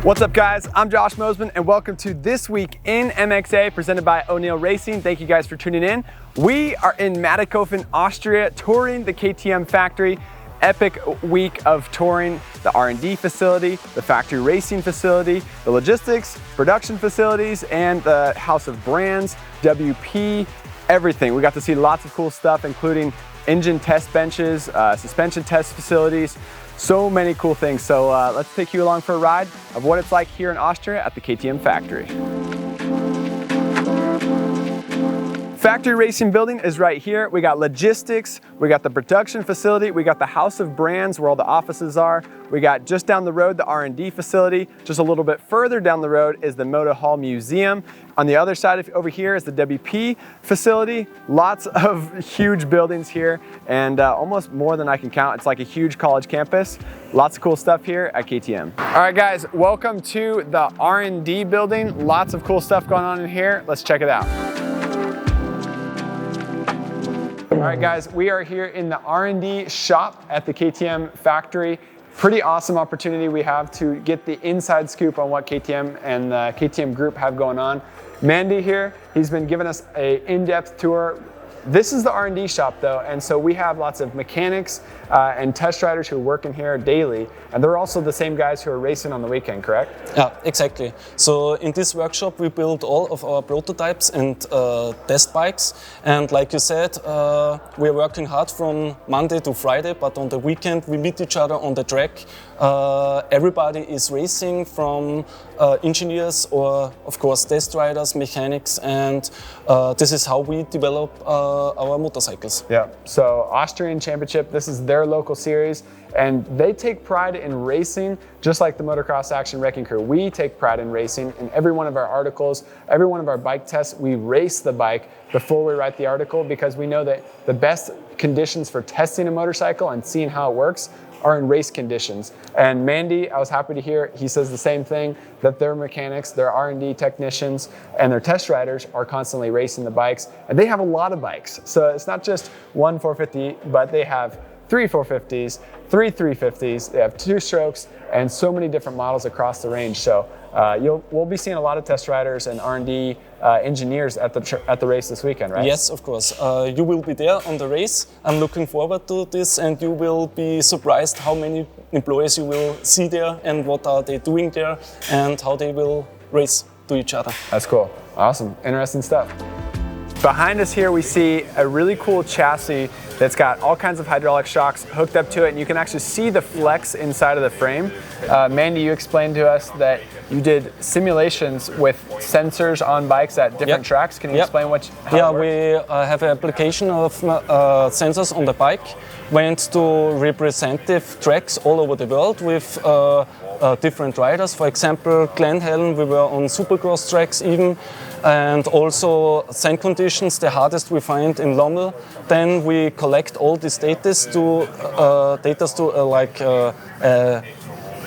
What's up guys, I'm Josh Mosman and welcome to This Week in MXA presented by O'Neill Racing. Thank you guys for tuning in. We are in Motocross, Austria, touring the KTM factory. Epic week of touring the R&D facility, the factory racing facility, the logistics, production facilities, and the House of Brands, WP, everything. We got to see lots of cool stuff, including engine test benches, suspension test facilities, so many cool things. So let's take you along for a ride of what it's like here in Austria at the KTM factory. Factory racing building is right here. We got logistics, we got the production facility, we got the House of Brands where all the offices are. We got just down the road the R&D facility. Just a little bit further down the road is the Moto Hall Museum. On the other side over here is the WP facility. Lots of huge buildings here and almost more than I can count. It's like a huge college campus. Lots of cool stuff here at KTM. All right guys, welcome to the R&D building. Lots of cool stuff going on in here. Let's check it out. All right guys, we are here in the R&D shop at the KTM factory. Pretty awesome opportunity we have to get the inside scoop on what KTM and the KTM group have going on. Mandy here, he's been giving us an in-depth tour. This is the R&D shop though, and so we have lots of mechanics and test riders who work in here daily, and they're also the same guys who are racing on the weekend, correct? Yeah, exactly. So in this workshop we build all of our prototypes and test bikes, and like you said, we're working hard from Monday to Friday, but on the weekend we meet each other on the track. Everybody is racing, from engineers or of course test riders, mechanics, and this is how we develop our motorcycles. Yeah, so Austrian Championship, this is their local series, and they take pride in racing just like the Motocross Action Wrecking Crew. We take pride in racing. In every one of our articles, every one of our bike tests, we race the bike before we write the article, because we know that the best conditions for testing a motorcycle and seeing how it works are in race conditions. And Mandy, I was happy to hear, he says the same thing, that their mechanics, their R&D technicians, and their test riders are constantly racing the bikes. And they have a lot of bikes. So it's not just one 450, but they have 3 450s, 3 350s, they have 2 strokes, and so many different models across the range. So we'll be seeing a lot of test riders and R&D engineers at the race this weekend, right? Yes, of course. You will be there on the race. I'm looking forward to this, and you will be surprised how many employees you will see there and what are they doing there and how they will race to each other. That's cool. Awesome. Interesting stuff. Behind us here we see a really cool chassis that's got all kinds of hydraulic shocks hooked up to it, and you can actually see the flex inside of the frame. Mandy, you explained to us that you did simulations with sensors on bikes at different tracks. Can you explain how it works? We have an application of sensors on the bike, went to representative tracks all over the world with different riders. For example, Glen Helen, we were on Supercross tracks even, and also sand conditions, the hardest we find in Lommel. Then we collect all this data to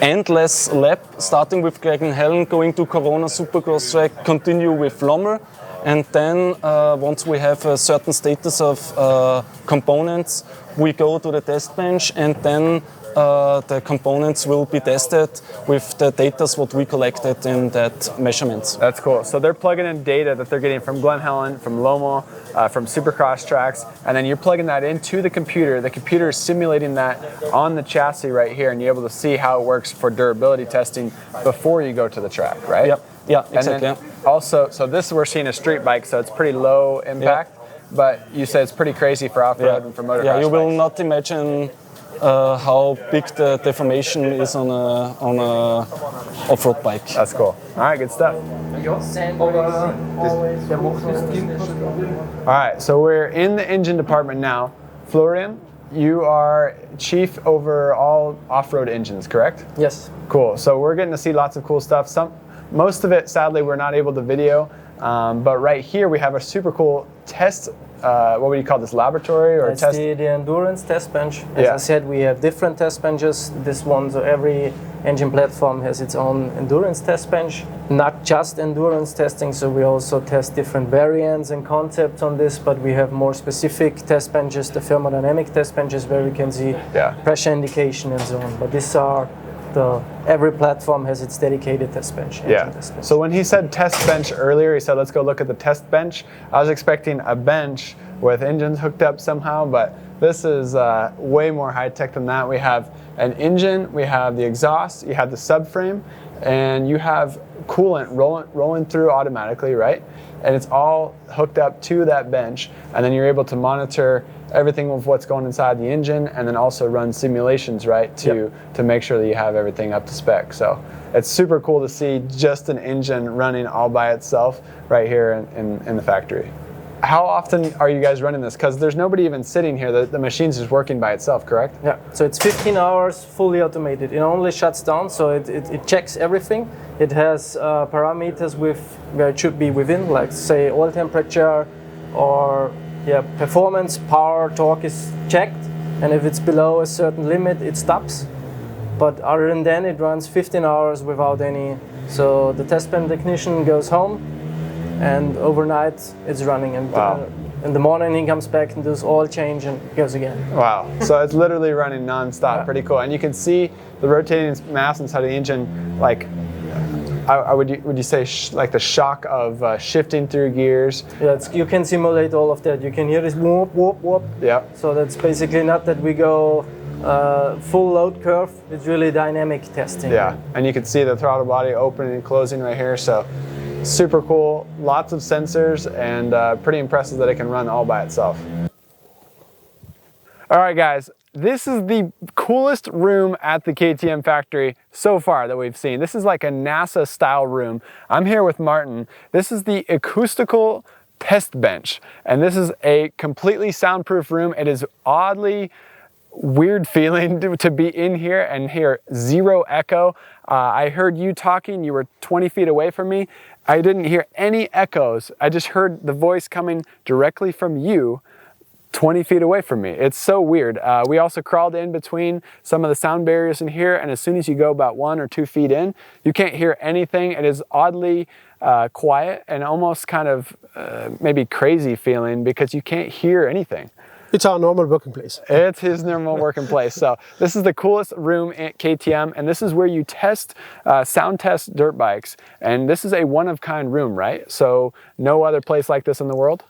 endless lap, starting with Glen Helen, going to Corona Supercross track, continue with Lommel, and then once we have a certain status of components, we go to the test bench, and then the components will be tested with the data what we collected in that measurements. That's cool. So they're plugging in data that they're getting from Glen Helen, from Lommel, from Supercross tracks, and then you're plugging that into the computer. The computer is simulating that on the chassis right here, and you're able to see how it works for durability testing before you go to the track, right? Yep. Yeah, exactly. And then also, so this we're seeing a street bike, so it's pretty low impact, but you said it's pretty crazy for off-road and for motocross. Yeah, you will bikes. not imagine how big the deformation is on a off-road bike. That's cool. All right, good stuff. All right, so we're in the engine department now. Florian, you are chief over all off-road engines, correct? Yes. Cool. So we're getting to see lots of cool stuff. Most of it, sadly, we're not able to video, but right here we have a super cool test. What would you call this, laboratory or test? The endurance test bench. As I said, we have different test benches. This one, so every engine platform has its own endurance test bench. Not just endurance testing, so we also test different variants and concepts on this, but we have more specific test benches, the thermodynamic test benches, where we can see pressure indication and so on. But these are So every platform has its dedicated test bench. Yeah. Test bench. So when he said test bench earlier, he said, let's go look at the test bench. I was expecting a bench with engines hooked up somehow, but this is way more high tech than that. We have an engine, we have the exhaust, you have the subframe, and you have coolant rolling through automatically, right? And it's all hooked up to that bench, and then you're able to monitor everything with what's going inside the engine, and then also run simulations, right, to make sure that you have everything up to spec. So it's super cool to see just an engine running all by itself right here in the factory. How often are you guys running this? Because there's nobody even sitting here. The machine's just working by itself, correct? Yeah, so it's 15 hours fully automated. It only shuts down, so it checks everything. It has parameters where it should be within, like say oil temperature or performance, power, torque is checked. And if it's below a certain limit, it stops. But other than that, it runs 15 hours without any. So the test pen technician goes home, and overnight it's running. And in the morning he comes back and does oil change and goes again. Wow. So it's literally running nonstop. Pretty cool. And you can see the rotating mass inside of the engine, like, would you say like the shock of shifting through gears? Yeah, you can simulate all of that. You can hear this whoop, whoop, whoop. Yeah. So that's basically not that we go full load curve. It's really dynamic testing. Yeah, and you can see the throttle body opening and closing right here. So super cool, lots of sensors, and pretty impressive that it can run all by itself. All right, guys, this is the coolest room at the KTM factory so far that we've seen. This is like a NASA style room. I'm here with Martin. This is the Acoustical test bench, and this is a completely soundproof room. It is oddly weird feeling to be in here and hear zero echo. I heard you talking, you were 20 feet away from me. I didn't hear any echoes. I just heard the voice coming directly from you 20 feet away from me. It's so weird. We also crawled in between some of the sound barriers in here, and as soon as you go about 1 or 2 feet in, you can't hear anything. It is oddly quiet and almost kind of maybe crazy feeling because you can't hear anything. It's our normal working place. It's his normal working place. So this is the coolest room at KTM, and this is where you test, sound test dirt bikes. And this is a one-of-kind room, right? So no other place like this in the world?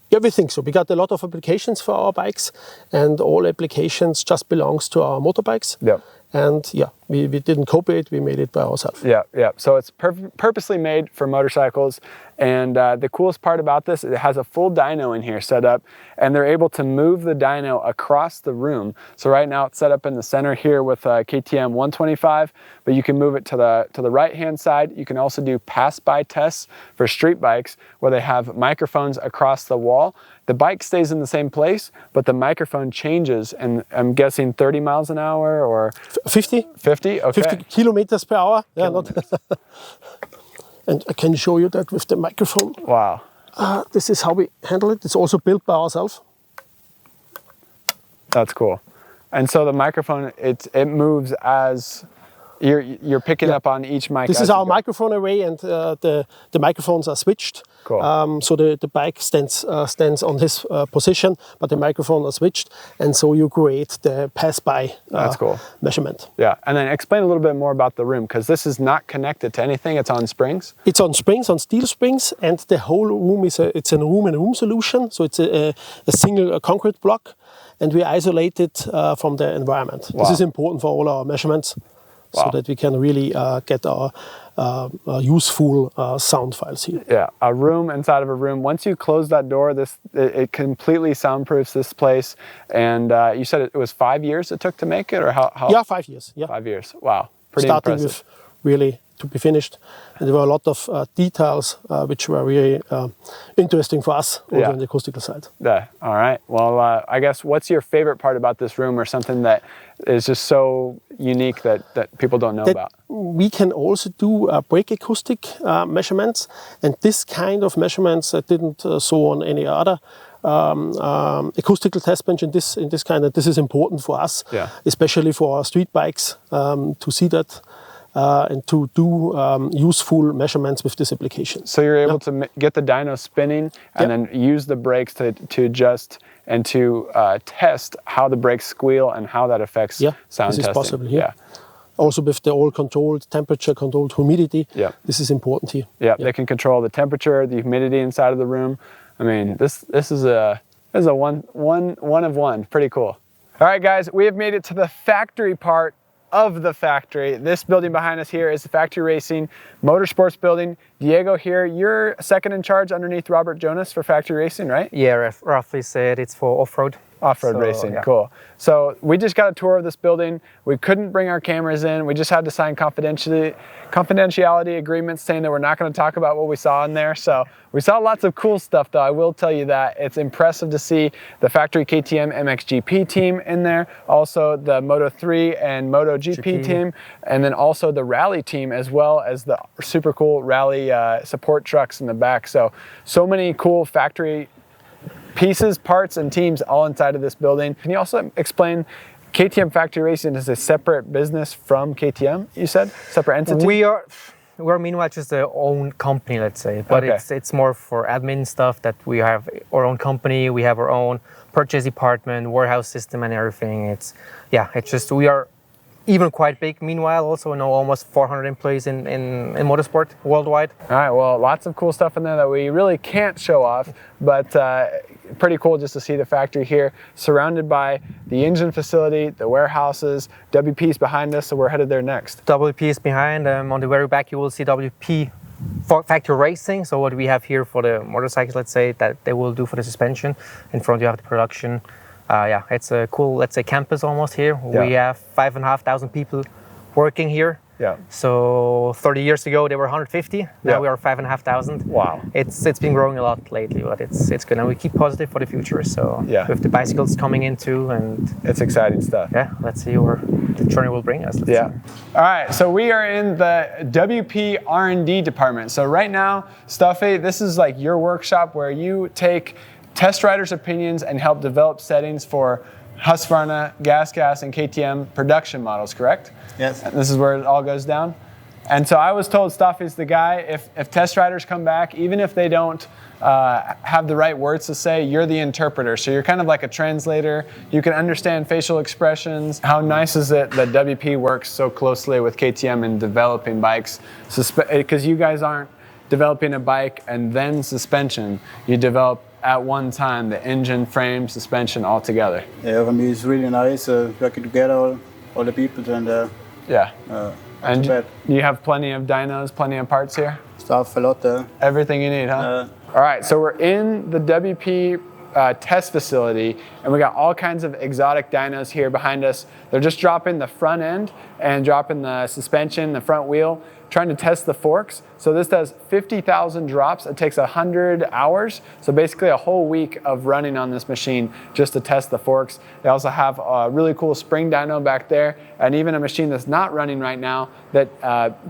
Yeah, we think so. We got a lot of applications for our bikes, and all applications just belongs to our motorbikes. Yep. And yeah, we didn't copy it, we made it by ourselves. Yeah, yeah. So it's purposely made for motorcycles. And the coolest part about this, it has a full dyno in here set up, and they're able to move the dyno across the room. So right now it's set up in the center here with KTM 125, but you can move it to the right-hand side. You can also do pass-by tests for street bikes where they have microphones across the wall. The bike stays in the same place, but the microphone changes, and I'm guessing 30 miles an hour or 50? 50? Okay. 50 kilometers per hour. Yeah, not and I can show you that with the microphone. Wow. This is how we handle it. It's also built by ourselves. That's cool. And so the microphone, it moves as you're picking up on each mic. This is our microphone array, and the microphones are switched. Cool. So the bike stands on this position, but the microphone are switched, and so you create the pass-by measurement. Yeah, and then explain a little bit more about the room, because this is not connected to anything. It's on springs. It's on springs, on steel springs, and the whole room is a room-in-a-room solution. So it's a single concrete block, and we isolate it from the environment. Wow. This is important for all our measurements. Wow. So that we can really get our useful sound files here. Yeah, a room inside of a room. Once you close that door, it completely soundproofs this place. And you said it was 5 years it took to make it, or how? Yeah, 5 years. Yeah. 5 years. Wow, pretty Starting impressive. With really to be finished, and there were a lot of details which were really interesting for us also on the acoustical side. Yeah. All right. Well, I guess what's your favorite part about this room, or something that is just so unique that people don't know about? We can also do brake acoustic measurements, and this kind of measurements I didn't saw on any other acoustical test bench in this kind. And this is important for us, especially for our street bikes, to see that. And to do useful measurements with this application. So you're able to get the dyno spinning and then use the brakes to adjust and to test how the brakes squeal and how that affects sound testing. This is possible here. also with the all controlled temperature, controlled humidity. Yeah. This is important here. Yeah, they can control the temperature, the humidity inside of the room. I mean, this is a one of one. Pretty cool. All right, guys, we have made it to the factory part of the factory. This building behind us here is the factory racing motorsports building. Diego here, you're second in charge underneath Robert Jonas for factory racing, right? Yeah, roughly said it's for off-road. Off-road racing, yeah. Cool. So we just got a tour of this building. We couldn't bring our cameras in. We just had to sign confidentiality agreements saying that we're not going to talk about what we saw in there. So we saw lots of cool stuff, though. I will tell you that. It's impressive to see the factory KTM MXGP team in there, also the Moto3 and MotoGP team, and then also the rally team, as well as the super cool rally support trucks in the back. So many cool factory pieces, parts, and teams all inside of this building. Can you also explain KTM Factory Racing is a separate business from KTM, you said? Separate entity? We're meanwhile just our own company, let's say, but Okay. it's more for admin stuff that we have our own company, we have our own purchase department, warehouse system and everything. It's just, we are even quite big. Meanwhile, also almost 400 employees in motorsport worldwide. All right, well, lots of cool stuff in there that we really can't show off, but pretty cool just to see the factory here, surrounded by the engine facility, the warehouses, WP's behind us, so we're headed there next. WP is behind. On the very back, you will see WP Factory Racing. So what we have here for the motorcycles, let's say, that they will do for the suspension. In front, you have the production. It's a cool, let's say, campus almost here. Yeah. We have 5,500 people working here. Yeah. So 30 years ago, there were 150. Now Yeah. we are 5,500. Wow. It's been growing a lot lately, but it's good. And we keep positive for the future. So Yeah. with the bicycles coming in too, and It's exciting stuff. yeah, let's see where the journey will bring us. Let's Yeah. see. All right, so we are in the WP R&D department. So right now, Stuffy, this is like your workshop where you take test riders' opinions and help develop settings for Husqvarna, Gas, and KTM production models, correct? Yes. And this is where it all goes down. And so I was told Stuffy's the guy. If test riders come back, even if they don't have the right words to say, you're the interpreter. So you're kind of like a translator. You can understand facial expressions. How nice is it that WP works so closely with KTM in developing bikes? Because you guys aren't developing a bike and then suspension. You develop at one time the engine, frame, suspension all together. Yeah, for me it's really nice working together, all the people, and Yeah. And too bad. you have plenty of dynos, plenty of parts here? Stuff a lot. Everything you need, huh? All right, so we're in the WP test facility, and we got all kinds of exotic dynos here behind us. They're just dropping the front end and dropping the suspension, the front wheel, trying to test the forks. So this does 50,000 drops. It takes 100 hours. So basically a whole week of running on this machine just to test the forks. They also have a really cool spring dyno back there, and even a machine that's not running right now that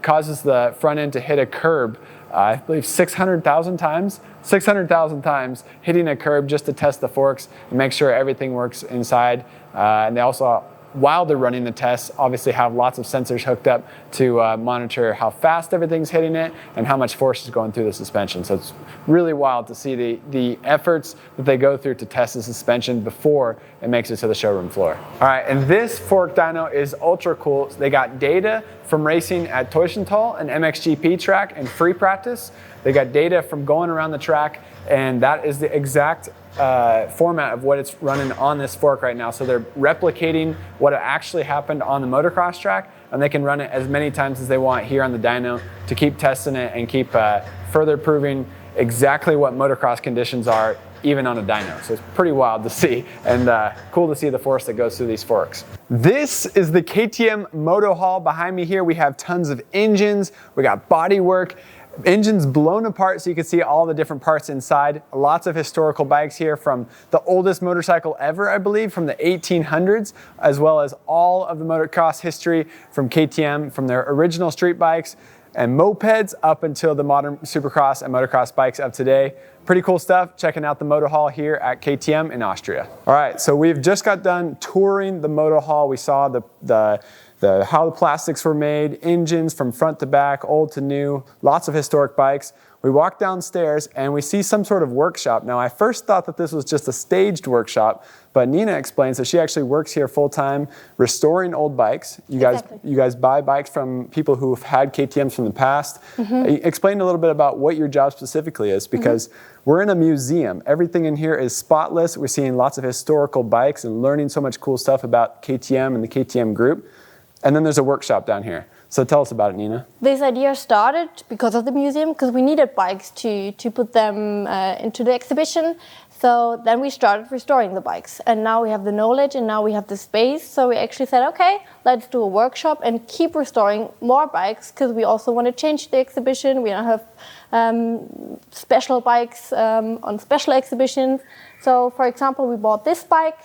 causes the front end to hit a curb. I believe 600,000 times. 600,000 times hitting a curb just to test the forks and make sure everything works inside. And they also, while they're running the tests, obviously have lots of sensors hooked up to monitor how fast everything's hitting it and how much force is going through the suspension. So it's really wild to see the efforts that they go through to test the suspension before it makes it to the showroom floor. All right, and this fork dyno is ultra cool. They got data from racing at Teufelstal and MXGP track and free practice. They got data from going around the track, and that is the exact format of what it's running on this fork right now. So they're replicating what actually happened on the motocross track, and they can run it as many times as they want here on the dyno to keep testing it and keep further proving exactly what motocross conditions are even on a dyno. So it's pretty wild to see, and cool to see the force that goes through these forks. This is the KTM Moto Hall. Behind me here we have tons of engines, we got body work, engines blown apart so you can see all the different parts inside. Lots of historical bikes here, from the oldest motorcycle ever, I believe, from the 1800s, as well as all of the motocross history from KTM, from their original street bikes and mopeds up until the modern supercross and motocross bikes of today. Pretty cool stuff. Checking out the Moto Hall here at KTM in Austria. All right, so we've just got done touring the Moto Hall. We saw how the plastics were made, engines from front to back, old to new, lots of historic bikes. we walk downstairs and we see some sort of workshop. Now, I first thought that this was just a staged workshop, but Nina explains that she actually works here full-time restoring old bikes. You guys buy bikes from people who've had KTMs from the past. Explain a little bit about what your job specifically is, because we're in a museum. Everything in here is spotless. We're seeing lots of historical bikes and learning so much cool stuff about KTM and the KTM group. And then there's a workshop down here. So tell us about it, Nina. This idea started because of the museum, because we needed bikes to put them into the exhibition. So then we started restoring the bikes, and now we have the knowledge and now we have the space. So we actually said, okay, let's do a workshop and keep restoring more bikes, because we also want to change the exhibition. We don't have special bikes on special exhibitions. So for example, we bought this bike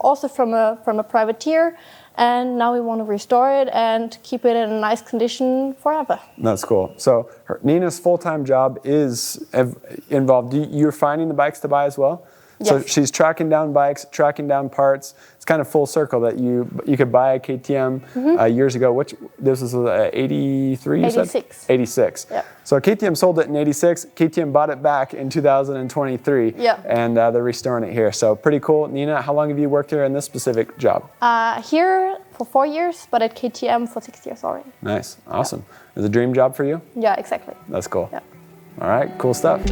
also from a privateer, and now we want to restore it and keep it in a nice condition forever. That's cool. So Nina's full-time job is involved. You're finding the bikes to buy as well? Yes. So she's tracking down bikes, tracking down parts. It's kind of full circle that you could buy a KTM years ago. This was 83, you said? 86. 86. Yep. So KTM sold it in 86. KTM bought it back in 2023. Yep. And they're restoring it here. So pretty cool. Nina, how long have you worked here in this specific job? Here for 4 years, but at KTM for 6 years already. Nice. Awesome. Yeah. Is it a dream job for you? Yeah, exactly. That's cool. Yeah. All right. Cool stuff.